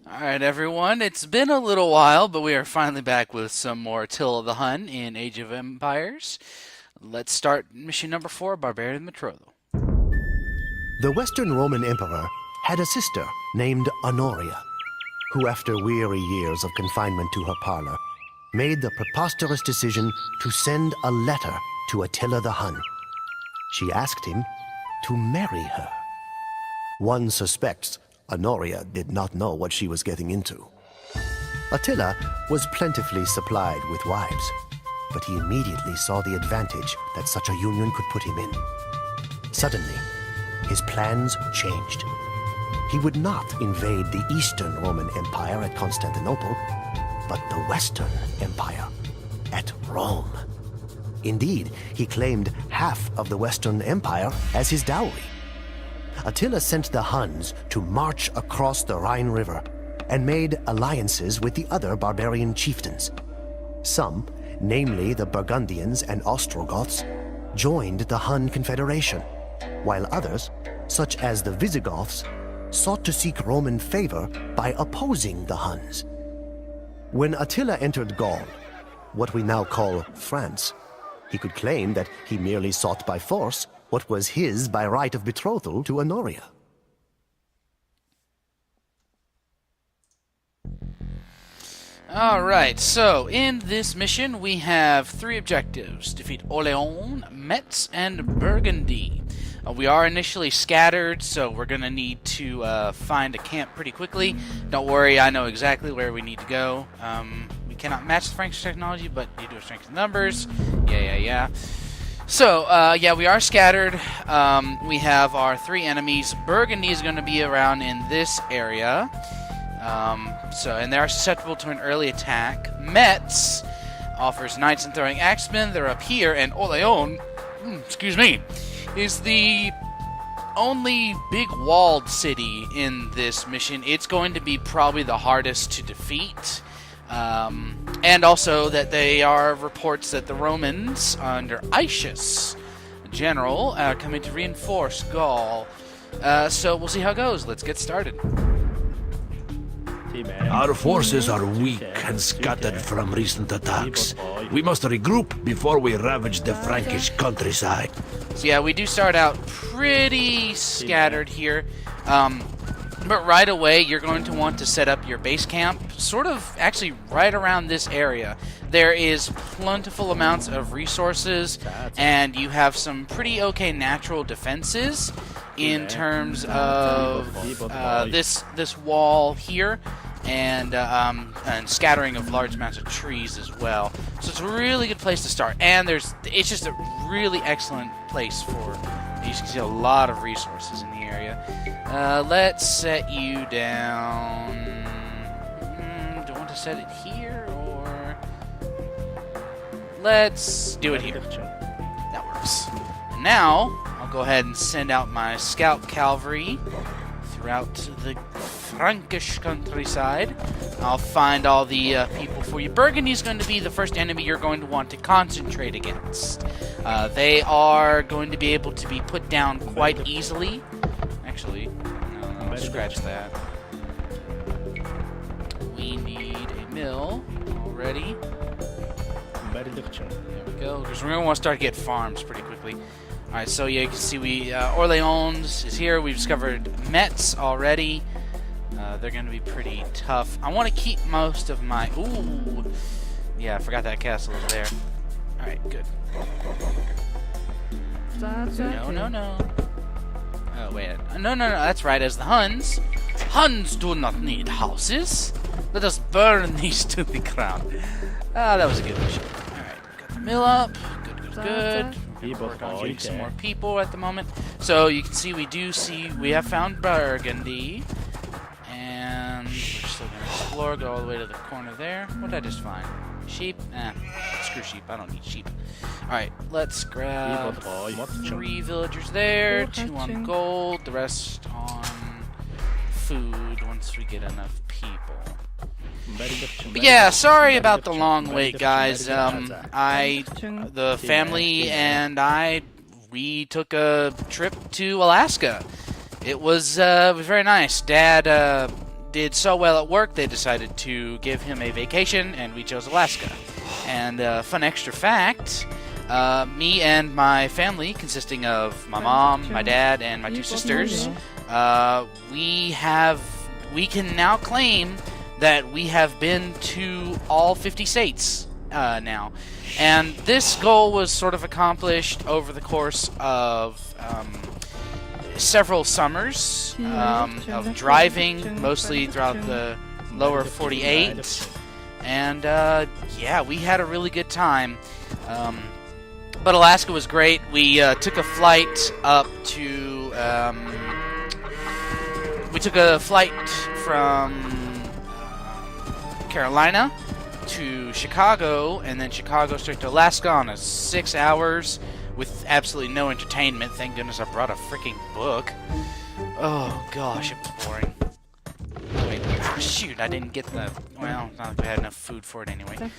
Alright, everyone, it's been a little while, but we are finally back with some more Attila the Hun in Age of Empires. Let's start mission number 4, Barbarian Betrothal. The Western Roman Emperor had a sister named Honoria, who, after weary years of confinement to her parlor, made the preposterous decision to send a letter to Attila the Hun. She asked him to marry her. One suspects Honoria did not know what she was getting into. Attila was plentifully supplied with wives, but he immediately saw the advantage that such a union could put him in. Suddenly, his plans changed. He would not invade the Eastern Roman Empire at Constantinople, but the Western Empire at Rome. Indeed, he claimed half of the Western Empire as his dowry. Attila sent the Huns to march across the Rhine River and made alliances with the other barbarian chieftains. Some, namely the Burgundians and Ostrogoths, joined the Hun Confederation, while others, such as the Visigoths, sought to seek Roman favor by opposing the Huns. When Attila entered Gaul, what we now call France, he could claim that he merely sought by force what was his by right of betrothal to Honoria. Alright, so in this mission we have 3 objectives. Defeat Orléans, Metz, and Burgundy. We are initially scattered, so we're going to need to find a camp pretty quickly. Don't worry, I know exactly where we need to go. We cannot match the Frankish technology, but you do have strength in numbers. Yeah. So, yeah, we are scattered. We have our 3 enemies. Burgundy is going to be around in this area. And they are susceptible to an early attack. Metz offers knights and throwing axemen. They're up here. And Orléans, is the only big walled city in this mission. It's going to be probably the hardest to defeat. And also that they are reports that the Romans, under Aetius, general, are coming to reinforce Gaul. So we'll see how it goes. Let's get started. Our forces are weak and scattered from recent attacks. We must regroup before we ravage the Frankish countryside. So yeah, we do start out pretty scattered here. But right away, you're going to want to set up your base camp, sort of actually right around this area. There is plentiful amounts of resources, and you have some pretty okay natural defenses in terms of this wall here, and scattering of large amounts of trees as well. So it's a really good place to start, and it's just a really excellent place for. You can see a lot of resources in the area. Let's set you down. Do I want to set it here, or let's do it here? That works. And now I'll go ahead and send out my scout cavalry throughout the Frankish countryside. I'll find all the people for you. Burgundy is going to be the first enemy you're going to want to concentrate against. They are going to be able to be put down quite easily. Actually, no, scratch that. We need a mill already. There we go, because we're going to want to start to get farms pretty quickly. Alright, so yeah, you can see Orléans is here. We've discovered Metz already. They're going to be pretty tough. I want to keep most of my... Ooh! Yeah, I forgot that castle is there. Alright, good. No. Oh, wait. No, that's right. As the Huns. Huns do not need houses. Let us burn these to the ground. That was a good mission. Alright, got the mill up. Good. Work on getting some more people at the moment. So you can see we have found Burgundy. And we're still going to explore, go all the way to the corner there. What did I just find? Sheep? Screw sheep. I don't need sheep. Alright, let's grab 3 villagers there, 2 on gold, the rest on food once we get enough people. But yeah, sorry about the long wait, guys. The family and we took a trip to Alaska. It was very nice. Dad did so well at work, they decided to give him a vacation, and we chose Alaska. And fun extra fact, me and my family, consisting of my mom, my dad, and my 2 sisters, we can now claim that we have been to all 50 states now. And this goal was sort of accomplished over the course of several summers of driving, mostly throughout the lower 48. And yeah, we had a really good time. But Alaska was great. We took a flight up to... we took a flight from Carolina to Chicago, and then Chicago straight to Alaska on a 6 hours with absolutely no entertainment. Thank goodness I brought a freaking book. Oh gosh, it was boring. Wait, shoot, I didn't get the... Well, not like we had enough food for it anyway.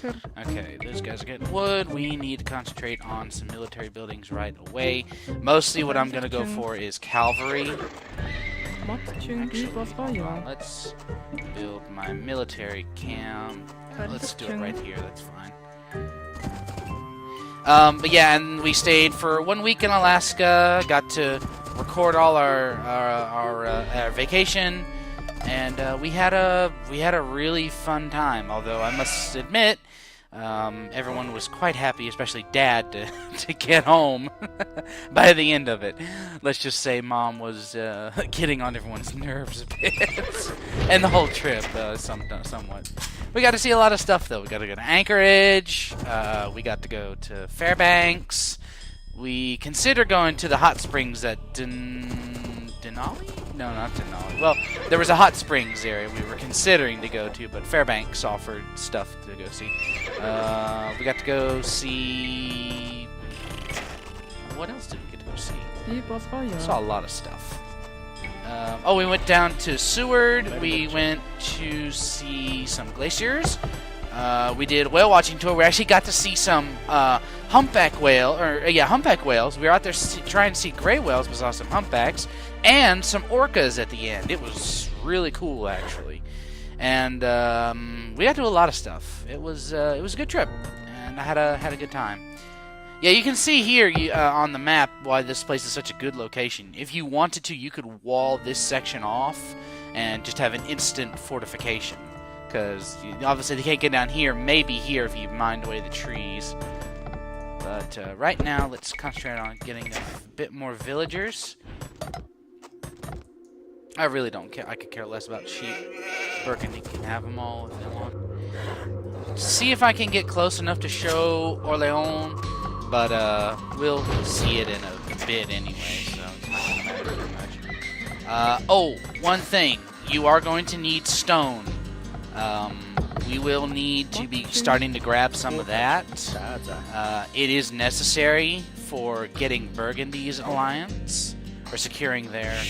Okay, those guys are getting wood. We need to concentrate on some military buildings right away. Mostly what I'm going to go for is cavalry. Actually, let's build my military camp. Let's do it right here, that's fine. But yeah, and we stayed for 1 week in Alaska, got to record all our vacation, and we had a really fun time. Although I must admit, everyone was quite happy, especially Dad, to get home by the end of it. Let's just say Mom was getting on everyone's nerves a bit, and the whole trip somewhat. We got to see a lot of stuff, though. We got to go to Anchorage. We got to go to Fairbanks. We consider going to the hot springs at Denali? No, not Denali. Well, there was a hot springs area we were considering to go to, but Fairbanks offered stuff to go see. We got to go see... What else did we get to go see? Saw a lot of stuff. Oh, we went down to Seward. We went to see some glaciers. We did a whale watching tour. We actually got to see some humpback whales. We were out there trying to see gray whales, but saw some humpbacks and some orcas at the end. It was really cool, actually. And we got to do a lot of stuff. It was a good trip, and I had a good time. Yeah, you can see here on the map why this place is such a good location. If you wanted to, you could wall this section off and just have an instant fortification. Because obviously they can't get down here, maybe here if you mine away the trees. But right now, let's concentrate on getting a bit more villagers. I really don't care. I could care less about sheep. Burgundy can have them all if they want. See if I can get close enough to show Orleans. But we'll see it in a bit anyway, so it's not going to matter too much. Oh, one thing. You are going to need stone. We will need to be starting to grab some of that. It is necessary for getting Burgundy's alliance, or securing their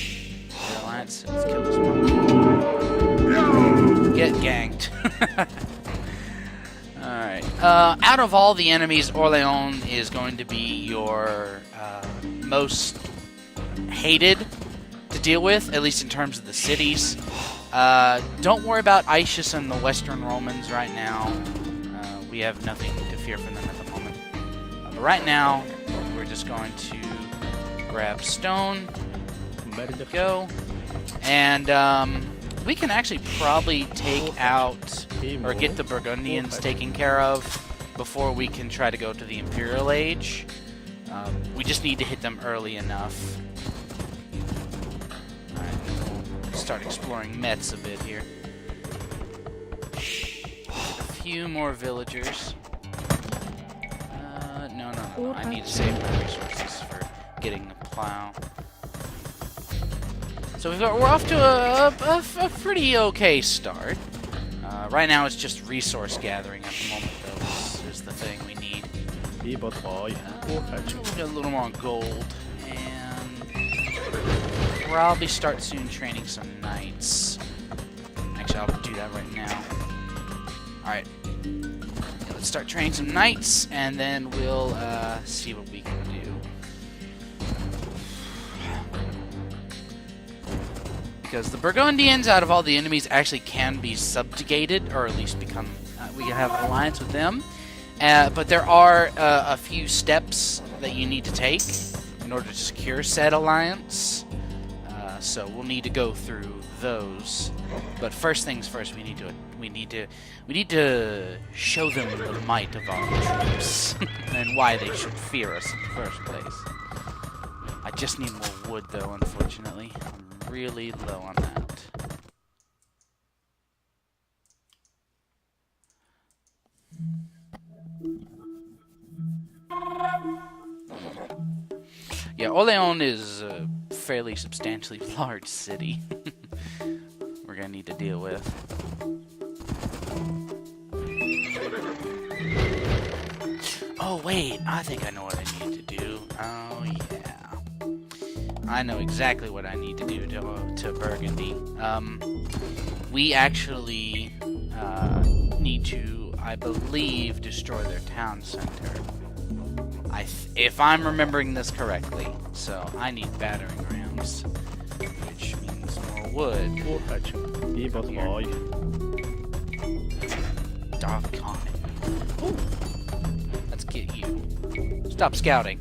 alliance. Let's kill this one. Get ganked. Alright. Out of all the enemies, Orleans is going to be your most hated to deal with, at least in terms of the cities. Don't worry about Isis and the Western Romans right now. We have nothing to fear from them at the moment. But right now, we're just going to grab stone. Ready to go. And we can actually probably take out or get the Burgundians taken care of before we can try to go to the Imperial Age. We just need to hit them early enough. Alright, we'll start exploring Metz a bit here. A few more villagers. No. I need to save my resources for getting the plow. So we're off to a pretty okay start. Right now it's just resource gathering at the moment, though. This is the thing we need. We'll get a little more gold, and probably start soon training some knights. Actually, I'll do that right now. Alright. Yeah, let's start training some knights, and then we'll see what we can do. because the Burgundians, out of all the enemies, actually can be subjugated, or at least become. We can have an alliance with them. But there are a few steps that you need to take in order to secure said alliance. So we'll need to go through those. But first things first, we need to show them the might of our troops and why they should fear us in the first place. I just need more wood, though. Unfortunately, I'm really low on that. Yeah, Orléans is a fairly substantially large city. We're gonna need to deal with. Oh wait, I think I know what I need to do. Oh yeah, I know exactly what I need to do to Burgundy. We actually need to, I believe, destroy their town center. If I'm remembering this correctly, so I need battering rams, which means more wood. Doggone it. Ooh. Let's get you. Stop scouting.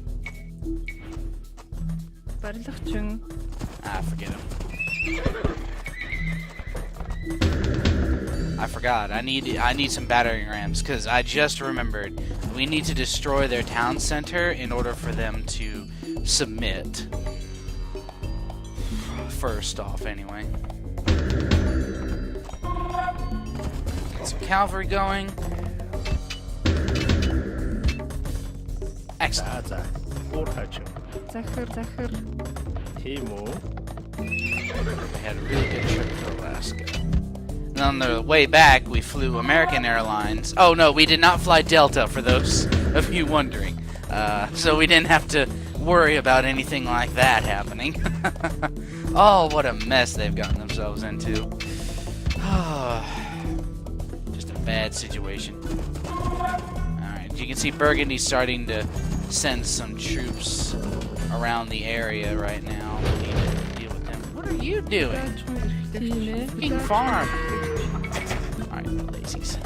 Ah, forget him. I forgot. I need some battering rams, because I just remembered we need to destroy their town center in order for them to submit. First off, anyway. Get some cavalry going. Excellent. We had a really good trip to Alaska. And on the way back, we flew American Airlines. Oh no, we did not fly Delta, for those of you wondering. So we didn't have to worry about anything like that happening. Oh, what a mess they've gotten themselves into. Just a bad situation. Alright, you can see Burgundy's starting to send some troops around the area right now. We need to deal with them. What are you doing? Fucking farm. Alright, lazies.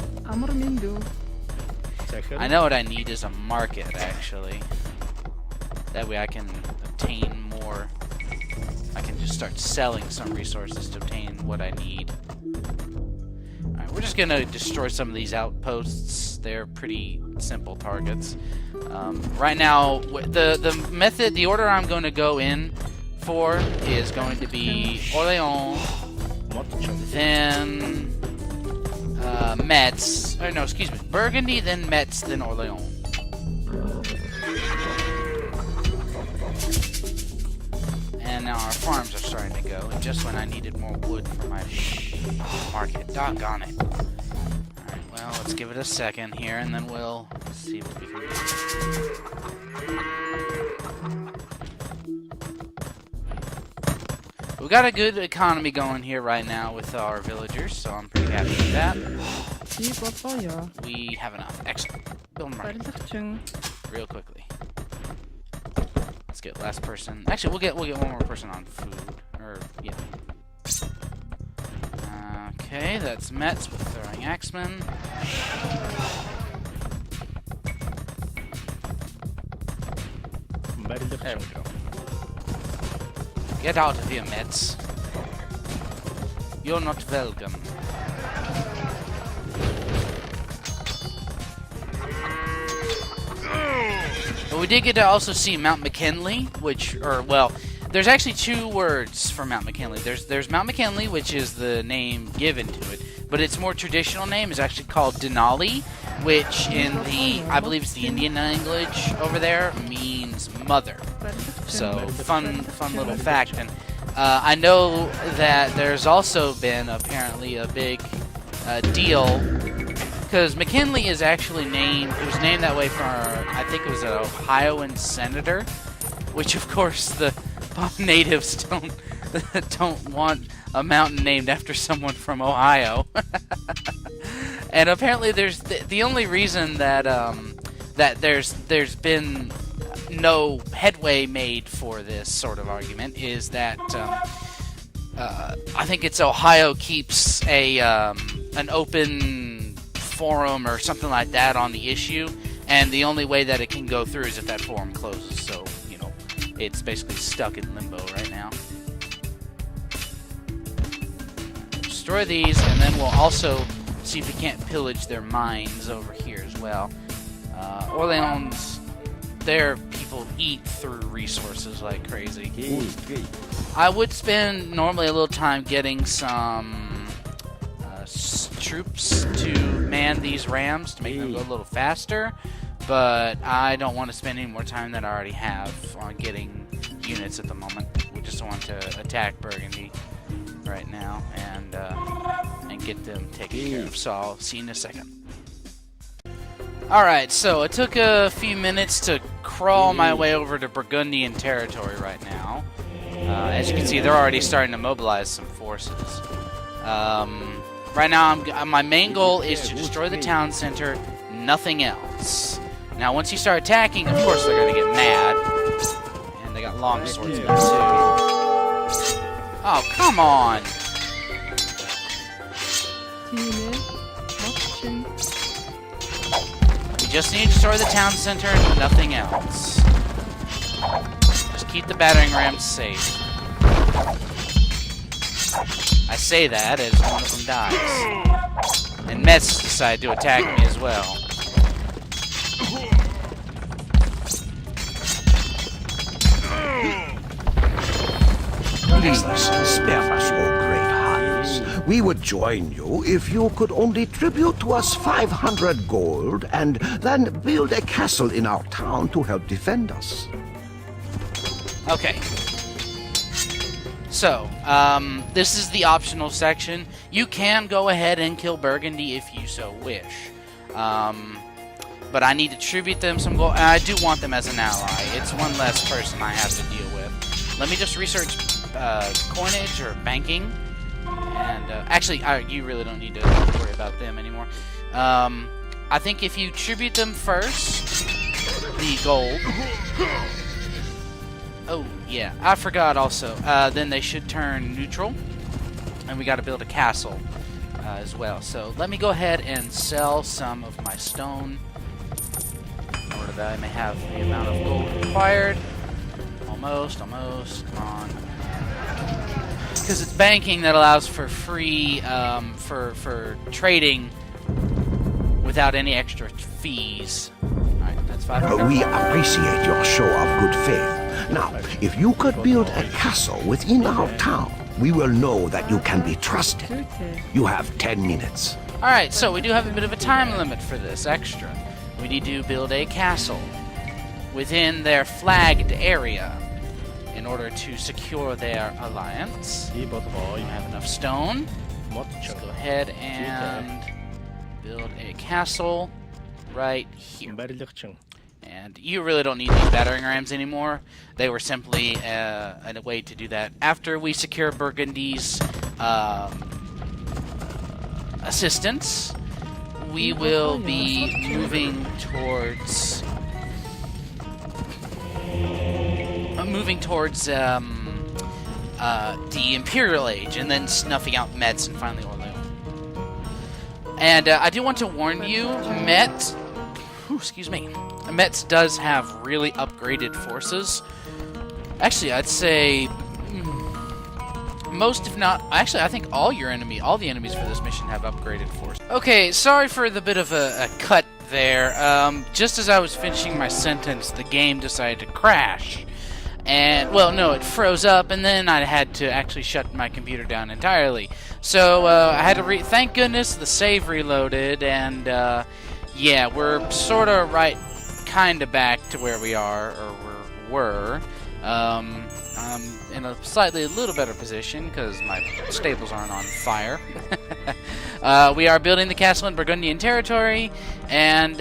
I know what I need is a market, actually. That way I can obtain more. I can just start selling some resources to obtain what I need. Alright, we're just gonna destroy some of these outposts. They're pretty simple targets. Right now, the order I'm going to go in for is going to be Orléans, then Metz. Or no, excuse me, Burgundy, then Metz, then Orléans. And now our farms are starting to go, and just when I needed more wood for my market. Doggone it. Alright, well, let's give it a second here, and then we'll see what we can do. We got a good economy going here right now with our villagers, so I'm pretty happy with that. We have enough. Excellent. Build a market. Real quickly. Let's get last person. Actually, we'll get one more person on food. Or yeah. Okay, that's Metz with throwing axemen. There we go. Get out of here, Metz. You're not welcome. But we did get to also see Mount McKinley, there's actually two words for Mount McKinley. There's Mount McKinley, which is the name given to it, but its more traditional name is actually called Denali, which in I believe it's the Indian language over there, means mother. So, fun little fact. And I know that there's also been apparently a big deal, because McKinley is actually named, it was named that way for, I think it was an Ohioan senator, which of course the natives don't want a mountain named after someone from Ohio. And apparently there's the only reason that that there's been no headway made for this sort of argument is that I think it's Ohio keeps a an open forum or something like that on the issue, and the only way that it can go through is if that forum closes. So, you know, it's basically stuck in limbo right now. Destroy these, and then we'll also see if we can't pillage their mines over here as well. Orleans, their people eat through resources like crazy. I would spend normally a little time getting some troops to man these rams to make them go a little faster, but I don't want to spend any more time than I already have on getting units at the moment. We just want to attack Burgundy right now and get them taken care of. So I'll see you in a second. Alright, so it took a few minutes to crawl my way over to Burgundian territory right now. As you can see, they're already starting to mobilize some forces. Right now, my main goal is to destroy the town center, nothing else. Now, once you start attacking, of course they're going to get mad. And they got long swordsmen, too. Oh, come on! We just need to destroy the town center and nothing else. Just keep the battering rams safe. I say that as one of them dies. And Metz decide to attack me as well. Please, spare us, O great Hans. We would join you if you could only tribute to us 500 gold and then build a castle in our town to help defend us. Okay. So, this is the optional section. You can go ahead and kill Burgundy if you so wish. But I need to tribute them some gold. And I do want them as an ally. It's one less person I have to deal with. Let me just research coinage or banking. And, actually, you really don't need to worry about them anymore. I think if you tribute them first, the gold... Oh, yeah. I forgot also. Then they should turn neutral. And we got to build a castle as well. So let me go ahead and sell some of my stone in order that I may have the amount of gold required. Almost. Come on. Because it's banking that allows for free, for trading without any extra fees. Alright, that's 500. We appreciate your show of good faith. Now, if you could build a castle within our town, we will know that you can be trusted. You have 10 minutes. Alright, so we do have a bit of a time limit for this extra. We need to build a castle within their flagged area in order to secure their alliance. We have enough stone. Let's go ahead and build a castle right here. And you really don't need these battering rams anymore. They were simply a way to do that. After we secure Burgundy's assistance, we will be moving towards the Imperial Age, and then snuffing out Metz and finally Orleans. And I do want to warn you, Metz does have really upgraded forces. Actually, I'd say most, if not, actually, I think all the enemies for this mission have upgraded forces. Okay, sorry for the bit of a cut there. Just as I was finishing my sentence, the game decided to crash. And, well, no, it froze up, and then I had to actually shut my computer down entirely. So, I had to thank goodness the save reloaded, and, yeah, we're sort of kind of back to where we are, or were. I'm in a little better position, because my stables aren't on fire. We are building the castle in Burgundian territory, and,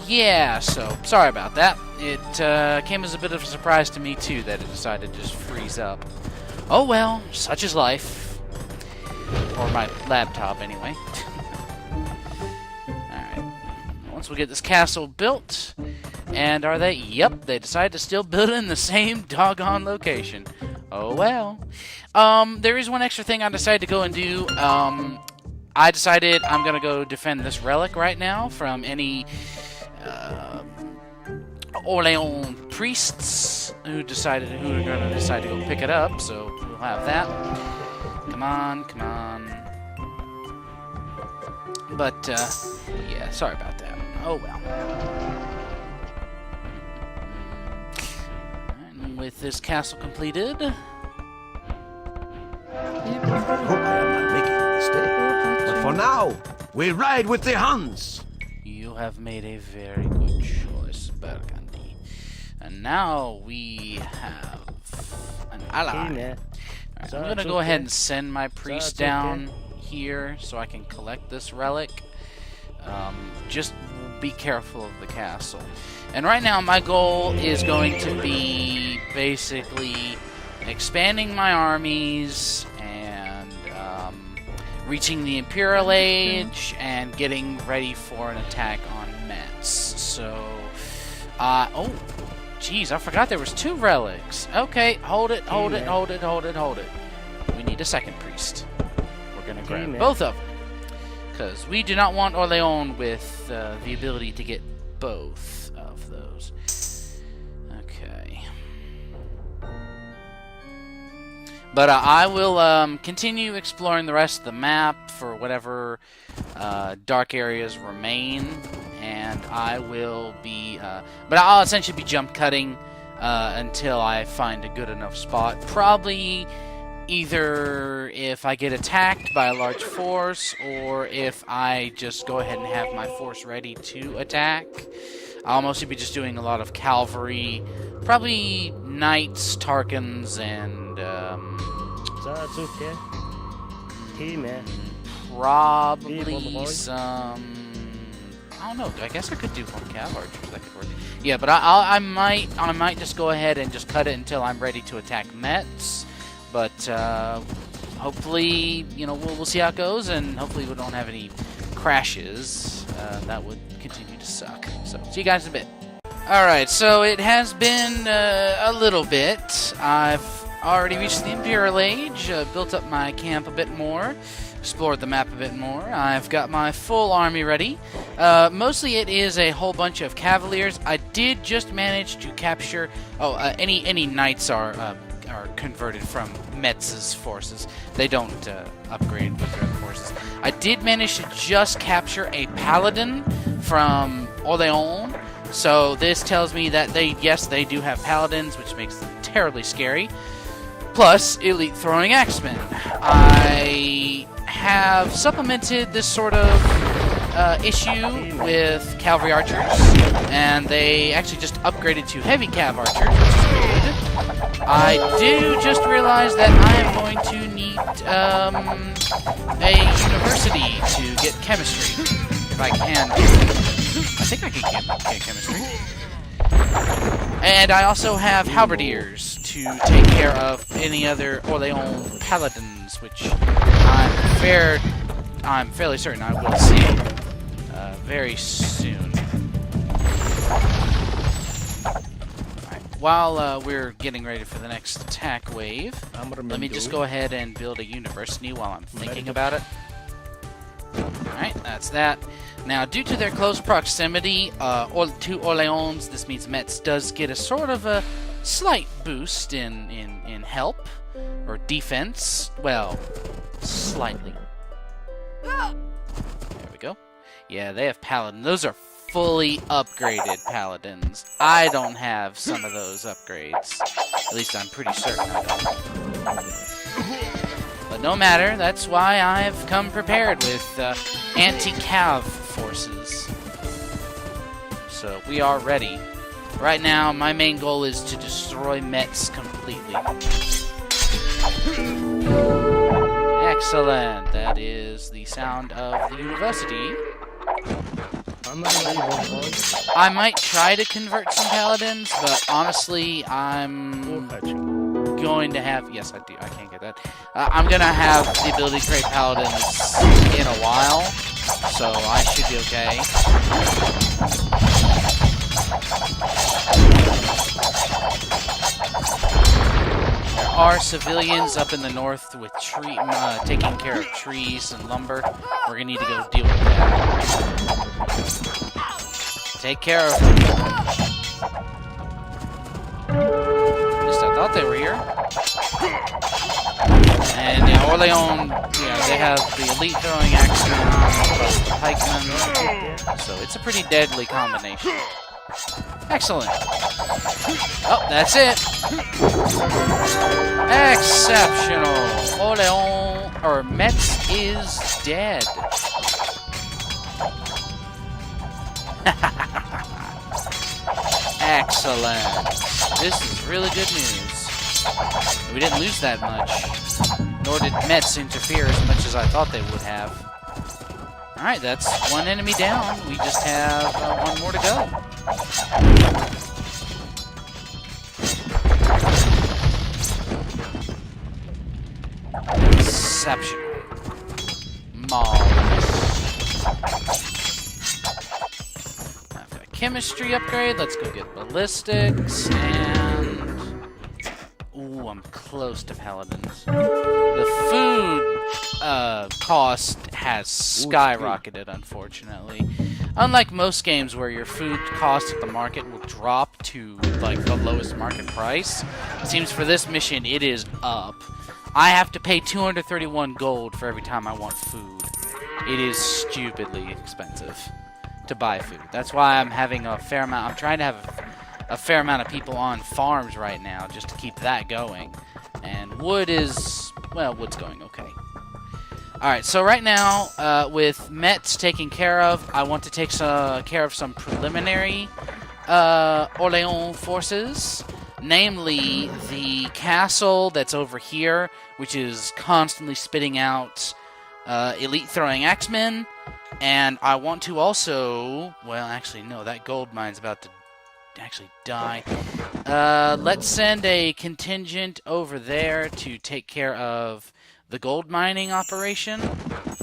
yeah, so, sorry about that. It came as a bit of a surprise to me, too, that it decided to just freeze up. Oh well, such is life. Or my laptop, anyway. Alright. Once we get this castle built, and are they? Yep, they decided to still build it in the same doggone location. Oh well. There is one extra thing I decided to go and do. I decided I'm gonna go defend this relic right now from any Orleans priests who are gonna decide to go pick it up. So we'll have that. Come on, come on. But yeah, sorry about that. Oh well. And with this castle completed. Hope I am not making a mistake. But for now, we ride with the Huns. You have made a very good choice, Burgundy. And now we have an ally. Right, I'm going to go ahead and send my priest down here so I can collect this relic. Just be careful of the castle. And right now my goal is going to be basically expanding my armies and reaching the Imperial Age and getting ready for an attack on Metz. So, oh, geez, I forgot there was 2 relics. Okay, hold it. We need a second priest. We're gonna grab both of them because we do not want Orleans with the ability to get both of those. Okay. But I will continue exploring the rest of the map for whatever dark areas remain, and I will be... but I'll essentially be jump cutting until I find a good enough spot. Probably either if I get attacked by a large force, or if I just go ahead and have my force ready to attack. I'll mostly be just doing a lot of cavalry, probably knights, Tarkans, and probably some... I don't know. I guess I could do one cav archers. That could work. Yeah, but I might just go ahead and just cut it until I'm ready to attack Metz. But hopefully, you know, we'll see how it goes, and hopefully we don't have any crashes. That would continue to suck. So see you guys in a bit. All right. So it has been a little bit. I've already reached the Imperial Age, built up my camp a bit more, explored the map a bit more. I've got my full army ready. Mostly it is a whole bunch of cavaliers. I did just manage to capture... Oh, any knights are converted from Metz's forces. They don't upgrade with their other forces. I did manage to just capture a paladin from Orleans. So this tells me that they do have paladins, which makes them terribly scary. Plus, elite throwing axemen. I have supplemented this sort of issue with cavalry archers, and they actually just upgraded to heavy cav archers, which is good. I do just realize that I am going to need a university to get chemistry, if I can. I think I can get chemistry. And I also have halberdiers to take care of any other Orleans paladins, which I'm fairly certain I will see very soon. Alright, while we're getting ready for the next attack wave, let me just go ahead and build a university while I'm thinking about it. Alright, that's that. Now, due to their close proximity to Orleans, this means Metz does get a sort of a slight boost in help or defense. Well, slightly. There we go. Yeah, they have paladins. Those are fully upgraded paladins. I don't have some of those upgrades. At least I'm pretty certain I don't. But no matter, that's why I've come prepared with anti-cav forces. So we are ready. Right now, my main goal is to destroy Metz completely. Excellent. That is the sound of the university. I might try to convert some paladins, but honestly, I'm going to have... Yes, I do. I can't get that. I'm going to have the ability to create paladins in a while, so I should be okay. There are civilians up in the north with taking care of trees and lumber. We're gonna need to go deal with that. Take care of them. At least I thought they were here. And yeah, Orleans, yeah, they have the elite throwing axemen plus the pikemen, so it's a pretty deadly combination. Excellent. Oh, that's it. Exceptional. Orleans, or Metz is dead. Excellent. This is really good news. We didn't lose that much, nor did Metz interfere as much as I thought they would have. Alright, that's one enemy down. We just have one more to go. Exceptional. Marvelous. I've got a chemistry upgrade. Let's go get ballistics and... Ooh, I'm close to paladins. The food cost has skyrocketed, unfortunately. Unlike most games where your food cost at the market will drop to like the lowest market price, it seems for this mission it is up. I have to pay 231 gold for every time I want food. It is stupidly expensive to buy food. That's why I'm having a fair amount. I'm trying to have a fair amount of people on farms right now just to keep that going. And wood is, well, wood's going okay. Alright, so right now, with Metz taken care of, I want to take care of some preliminary Orleans forces. Namely, the castle that's over here, which is constantly spitting out elite throwing axemen. And I want to also, well, actually, no, that gold mine's about to actually die. Let's send a contingent over there to take care of the gold mining operation.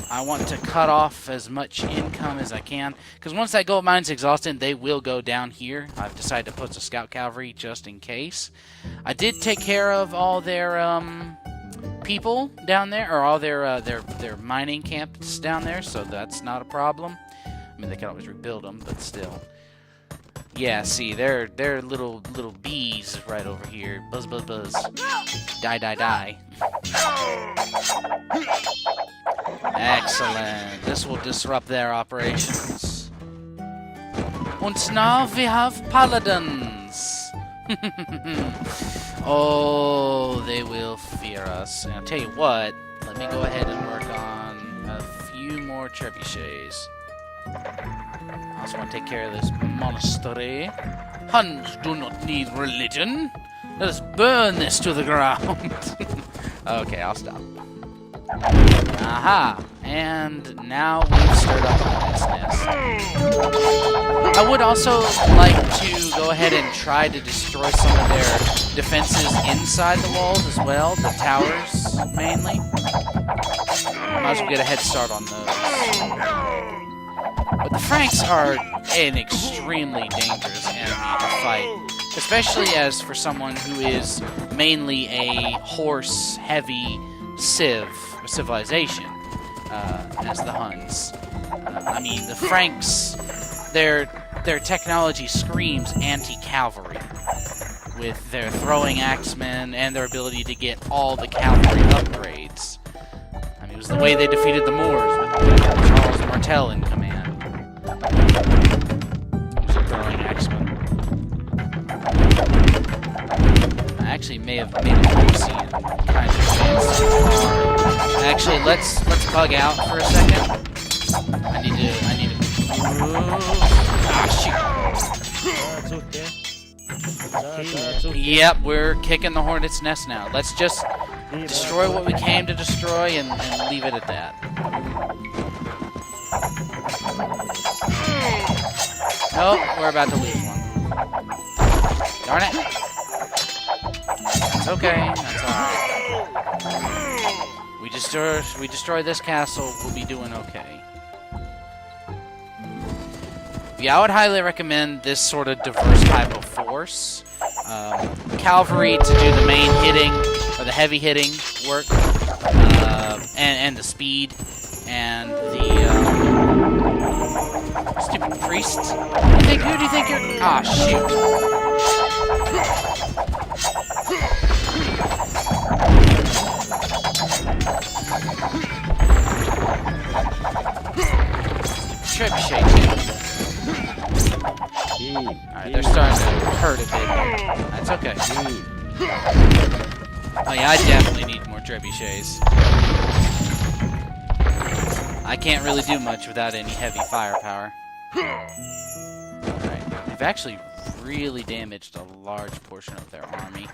I want to cut off as much income as I can, because once that gold mine's exhausted, they will go down here. I've decided to put the scout cavalry just in case. I did take care of all their people down there, or all their mining camps down there, so that's not a problem. I mean, they can always rebuild them, but still. Yeah, see, they're little bees right over here. Buzz, buzz, buzz. Die, die, die. Excellent. This will disrupt their operations. Und now we have paladins. Oh, they will fear us. And I'll tell you what, let me go ahead and work on a few more trebuchets. I also want to take care of this monastery. Huns do not need religion. Let us burn this to the ground. Okay, I'll stop. Aha! And now we've stirred up a hornet's nest. I would also like to go ahead and try to destroy some of their defenses inside the walls as well, the towers mainly. Might as well get a head start on those. But the Franks are an extremely dangerous enemy to fight, especially as for someone who is mainly a horse-heavy civilization, as the Huns. I mean, the Franks, their technology screams anti-cavalry, with their throwing axemen and their ability to get all the cavalry upgrades. I mean, it was the way they defeated the Moors with Charles Martel in command. Throwing axemen. I actually may have made a Lucy and kind of advanced too far. Actually, let's bug out for a second. I need to. Ah, shoot. Yep, we're kicking the hornet's nest now. Let's just destroy what we came to destroy and leave it at that. Nope, we're about to lose one. Darn it. That's okay, that's alright. We destroy this castle, we'll be doing okay. Yeah, I would highly recommend this sort of diverse type of force. Cavalry to do the main hitting, or the heavy hitting work, and the speed, and the stupid priests. Who do you think you're? Ah, shoot! Trebuchet too. Alright, they're starting to hurt a bit. That's okay. Oh yeah, I definitely need more trebuchets. I can't really do much without any heavy firepower. Alright, they've actually really damaged a large portion of their army.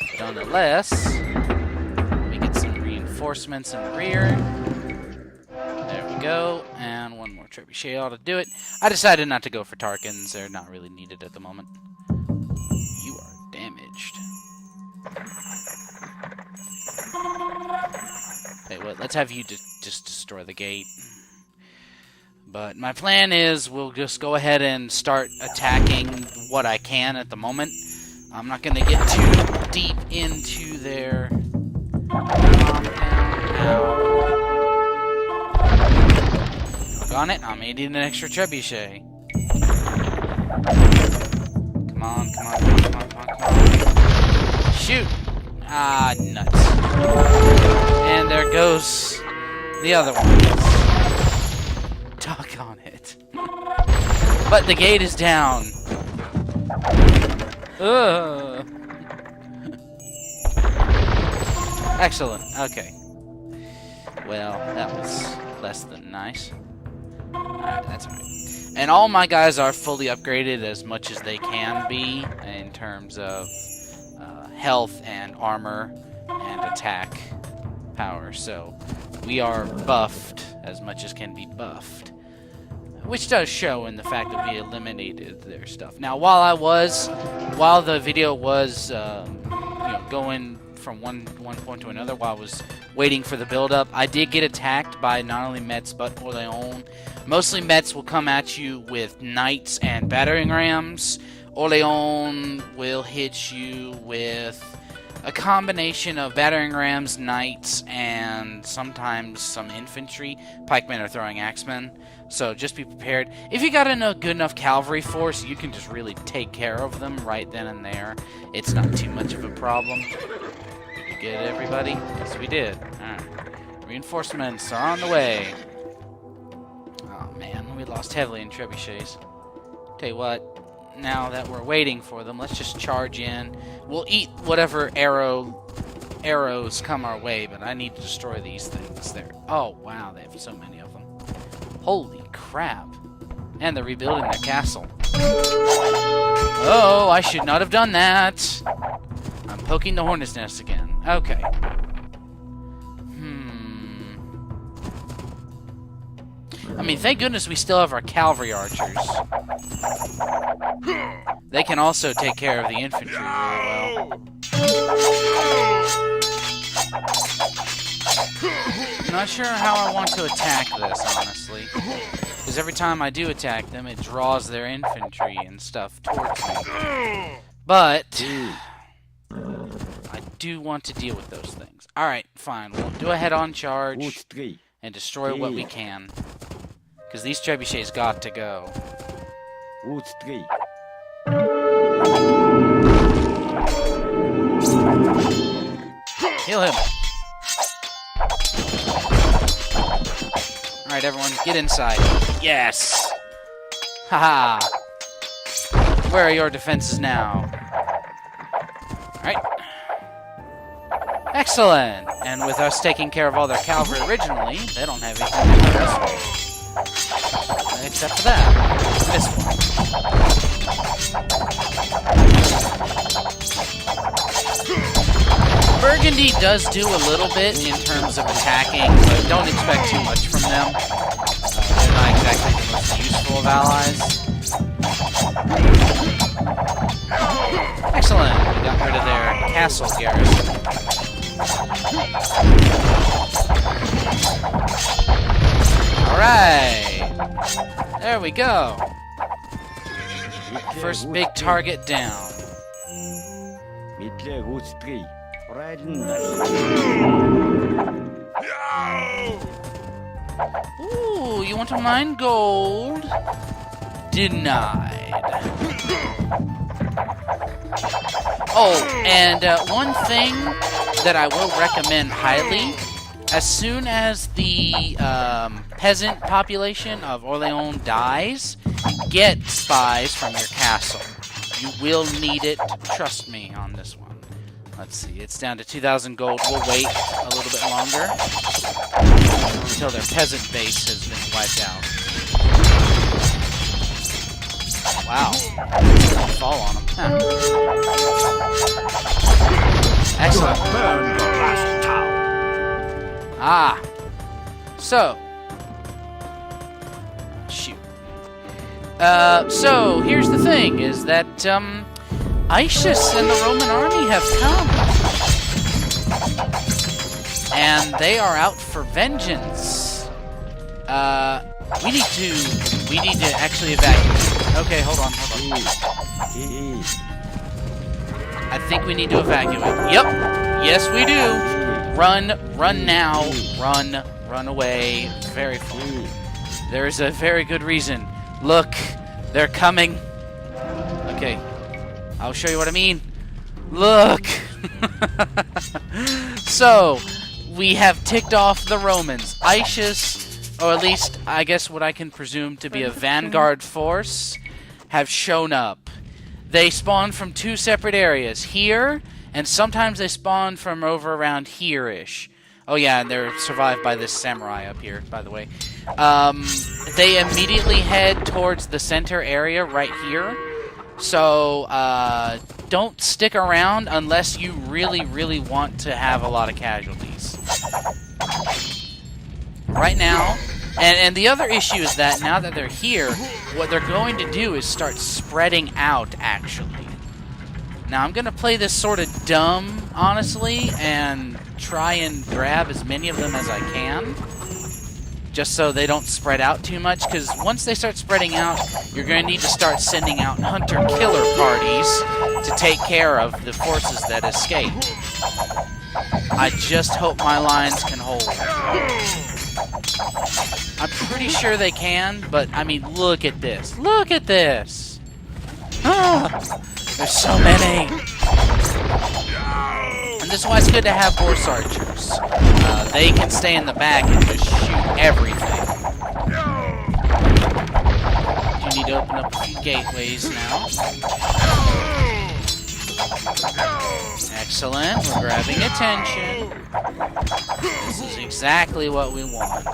But nonetheless, we get some reinforcements in the rear. There we go, and one more trebuchet ought to do it. I decided not to go for Tarkans. They're not really needed at the moment. You are damaged. Hey, what? Let's have you just destroy the gate. But my plan is we'll just go ahead and start attacking what I can at the moment. I'm not going to get too deep into their compound. On it, I'm needing an extra trebuchet. Come on, come on, come on, come on, come on, come on. Shoot! Ah, nuts. And there goes the other one. Doggone it. But the gate is down. Ugh. Excellent, okay. Well, that was less than nice. Alright, that's alright. And all my guys are fully upgraded as much as they can be in terms of health and armor and attack power. So we are buffed as much as can be buffed. Which does show in the fact that we eliminated their stuff. Now, while the video was going from one point to another, while I was waiting for the build-up, I did get attacked by not only Mets but Orleans. Mostly Mets will come at you with knights and battering rams. Orleans will hit you with a combination of battering rams, knights, and sometimes some infantry. Pikemen are throwing axemen, so just be prepared. If you got a good enough cavalry force, you can just really take care of them right then and there. It's not too much of a problem. Did we get everybody? Yes, we did. Alright. Reinforcements are on the way. Oh man, we lost heavily in trebuchets. Tell you what, now that we're waiting for them, let's just charge in. We'll eat whatever arrows come our way, but I need to destroy these things there. Oh wow, they have so many of them. Holy crap. And they're rebuilding their castle. Oh, I should not have done that. I'm poking the hornet's nest again. Okay. I mean, thank goodness we still have our cavalry archers. They can also take care of the infantry really well. I'm not sure how I want to attack this, honestly. Because every time I do attack them, it draws their infantry and stuff towards me. But I do want to deal with those things. Alright, fine. We'll do a head-on charge and destroy what we can. Because these trebuchets got to go. Kill him. Alright, everyone, get inside. Yes! Haha! Where are your defenses now? Alright. Excellent! And with us taking care of all their cavalry originally, they don't have anything to hurt us with. Except for that. This one. Burgundy does do a little bit in terms of attacking, but don't expect too much from them. They're not exactly the most useful of allies. Excellent! We got rid of their castle garrison. Alright! There we go! First big target down. Ooh, you want to mine gold? Denied. Oh, and one thing that I will recommend highly, as soon as the peasant population of Orleans dies, get spies from your castle. You will need it, trust me on this one. Let's see, it's down to 2,000 gold. We'll wait a little bit longer until their peasant base has been wiped out. Wow. Fall on them. Huh. Excellent. Burn the last town. Ah. So. Shoot. So, here's the thing, is that, Isis and the Roman army have come. And they are out for vengeance. We need to actually evacuate. Okay, hold on. I think we need to evacuate. Yep. Yes, we do. Run now. Run away. Very far. There's a very good reason. Look, they're coming. Okay. I'll show you what I mean. Look. So, we have ticked off the Romans. Isis, or at least, I guess what I can presume to be a vanguard force, have shown up. They spawn from two separate areas. Here, and sometimes they spawn from over around here-ish. Oh yeah, and they're survived by this samurai up here, by the way. They immediately head towards the center area right here. So, don't stick around unless you really want to have a lot of casualties. Right now, and the other issue is that now that they're here, what they're going to do is start spreading out, actually. Now, I'm going to play this sort of dumb, honestly, and try and grab as many of them as I can, just so they don't spread out too much, because once they start spreading out, you're going to need to start sending out hunter-killer parties to take care of the forces that escape. I just hope my lines can hold. I'm pretty sure they can, but, I mean, look at this. Look at this! Ah, there's so many! And this is why it's good to have horse archers. They can stay in the back and just shoot everything. You need to open up a few gateways now. Excellent. We're grabbing attention. This is exactly what we want.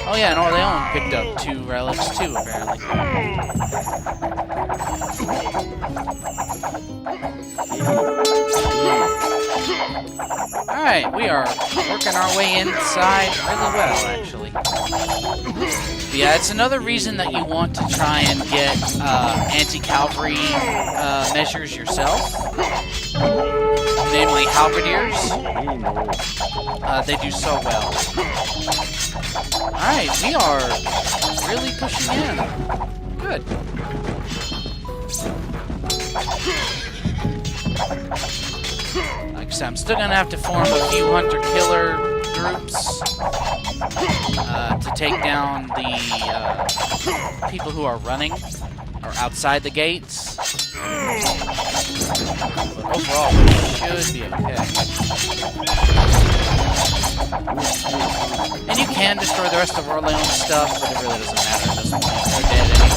Oh yeah, and Orleans picked up 2 relics too, apparently. Alright, we are working our way inside really well, actually. But yeah, it's another reason that you want to try and get anti-cavalry measures yourself. Namely, halberdiers. They do so well. Alright, we are really pushing in. Good. Like I said, I'm still gonna have to form a few hunter-killer groups to take down the people who are running or outside the gates. But overall, we should be okay. And you can destroy the rest of Orleans stuff, but it really doesn't matter at this point. They're dead anyway.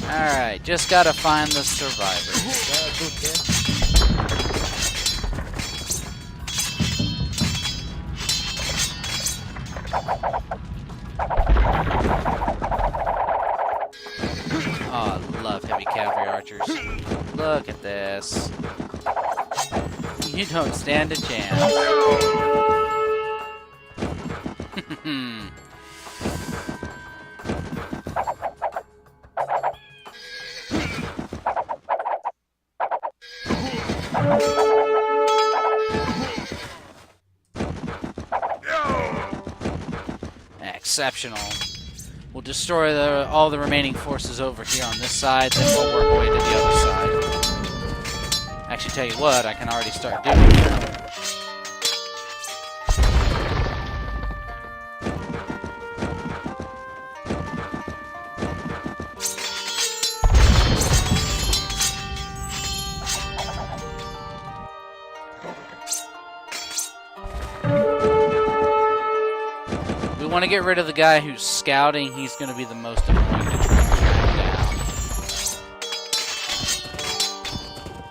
Alright, just gotta find the survivors. Oh, I love heavy cavalry archers. Look at this. You don't stand a chance. Exceptional. We'll destroy all the remaining forces over here on this side, then we'll work our way to the other side. Actually, tell you what, I can already start doing it. We want to get rid of the guy who's scouting. He's going to be the most annoying to track down.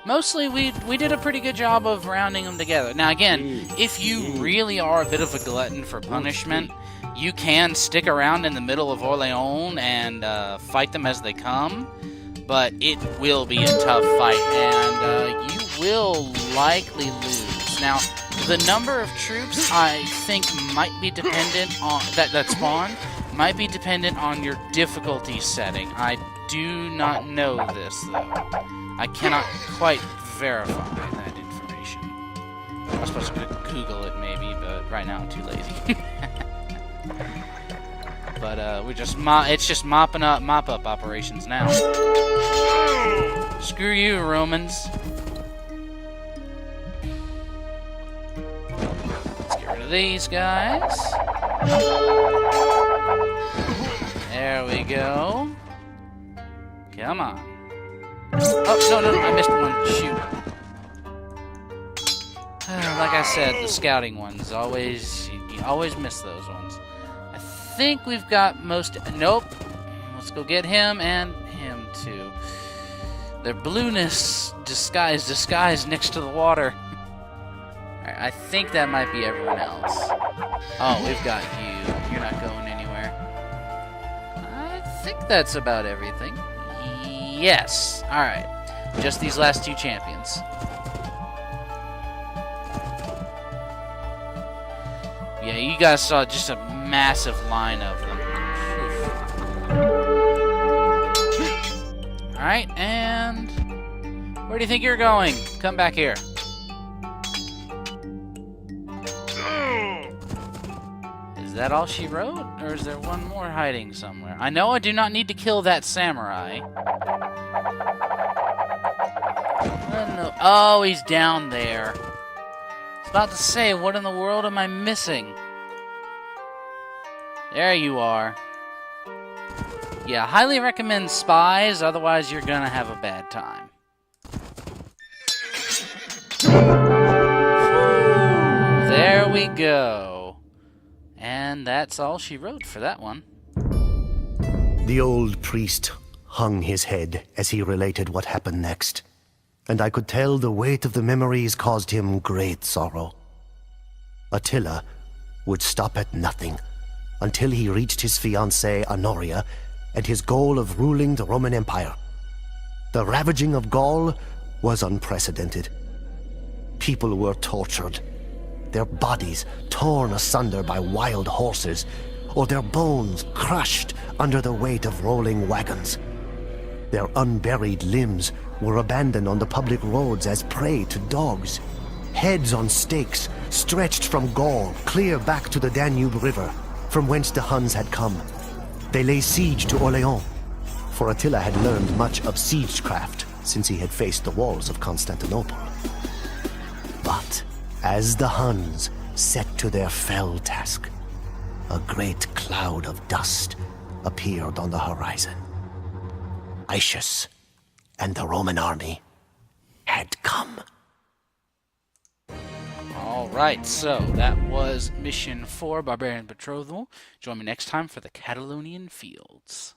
Mostly, we did a pretty good job of rounding them together. Now, again, if you really are a bit of a glutton for punishment, you can stick around in the middle of Orleans and fight them as they come, but it will be a tough fight, and you will likely lose. Now, the number of troops, I think, might be dependent on that spawn might be dependent on your difficulty setting. I do not know this, though. I cannot quite verify that information. I was supposed to Google it, maybe, but right now I'm too lazy. But we're just it's just mop up operations now. Screw you, Romans. These guys. There we go. Come on. Oh, no, I missed one. Shoot. Like I said, the scouting ones, you always miss those ones. I think we've got most... Nope. Let's go get him and him, too. Their blueness disguised next to the water. I think that might be everyone else. Oh, we've got you. You're not going anywhere. I think that's about everything. Yes. Alright. Just these last two champions. Yeah, you guys saw just a massive line of them. Alright, and... where do you think you're going? Come back here. Is that all she wrote? Or is there one more hiding somewhere? I know I do not need to kill that samurai. Oh, he's down there. I was about to say, what in the world am I missing? There you are. Yeah, highly recommend spies, otherwise you're gonna have a bad time. There we go. And that's all she wrote for that one. The old priest hung his head as he related what happened next, and I could tell the weight of the memories caused him great sorrow. Attila would stop at nothing until he reached his fiancée Honoria and his goal of ruling the Roman Empire. The ravaging of Gaul was unprecedented. People were tortured, their bodies torn asunder by wild horses, or their bones crushed under the weight of rolling wagons. Their unburied limbs were abandoned on the public roads as prey to dogs. Heads on stakes stretched from Gaul clear back to the Danube River, from whence the Huns had come. They lay siege to Orleans, for Attila had learned much of siegecraft since he had faced the walls of Constantinople. But as the Huns set to their fell task, a great cloud of dust appeared on the horizon. Aetius and the Roman army had come. Alright, so that was Mission 4, Barbarian Bethrothal. Join me next time for the Catalonian Fields.